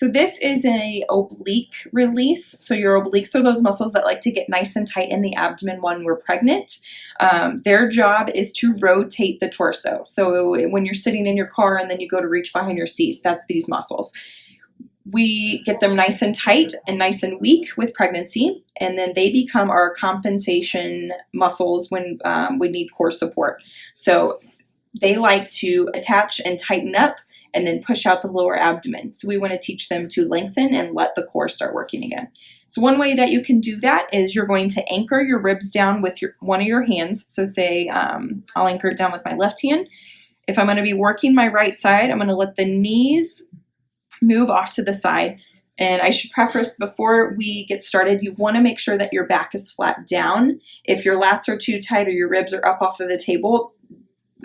So this is a oblique release. So your obliques are those muscles that like to get nice and tight in the abdomen when we're pregnant. Their job is to rotate the torso. So when you're sitting in your car and then you go to reach behind your seat, that's these muscles. We get them nice and tight and nice and weak with pregnancy, and then they become our compensation muscles when we need core support. So they like to attach and tighten up and then push out the lower abdomen. So we want to teach them to lengthen and let the core start working again. So one way that you can do that is you're going to anchor your ribs down with one of your hands. So say I'll anchor it down with my left hand. If I'm going to be working my right side, I'm going to let the knees move off to the side. And I should preface before we get started, you want to make sure that your back is flat down. If your lats are too tight or your ribs are up off of the table,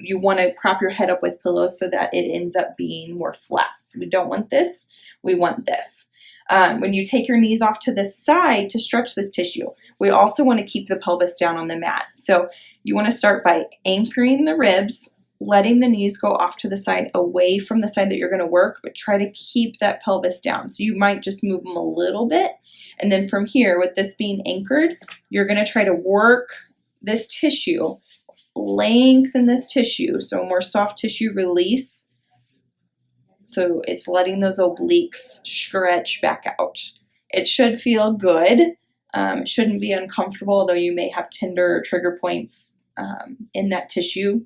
you want to prop your head up with pillows so that it ends up being more flat. So we don't want this, we want this. When you take your knees off to the side to stretch this tissue, we also want to keep the pelvis down on the mat. So you want to start by anchoring the ribs, letting the knees go off to the side away from the side that you're going to work, but try to keep that pelvis down. So you might just move them a little bit. And then from here, with this being anchored, you're going to try to work this tissue, lengthen this tissue, so more soft tissue release. So it's letting those obliques stretch back out. It should feel good. It shouldn't be uncomfortable, though you may have tender trigger points in that tissue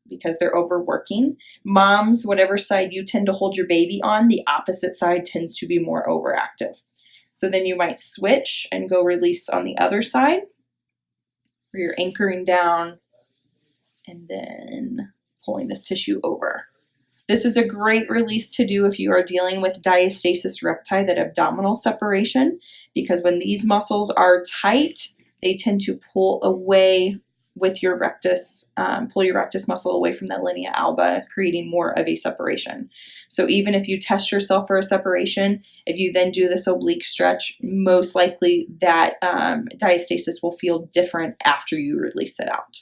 because they're overworking. Moms, whatever side you tend to hold your baby on, the opposite side tends to be more overactive. So then you might switch and go release on the other side, where you're anchoring down and then pulling this tissue over. This is a great release to do if you are dealing with diastasis recti, that abdominal separation, because when these muscles are tight, they tend to pull away with your rectus, pull your rectus muscle away from the linea alba, creating more of a separation. So even if you test yourself for a separation, if you then do this oblique stretch, most likely that diastasis will feel different after you release it out.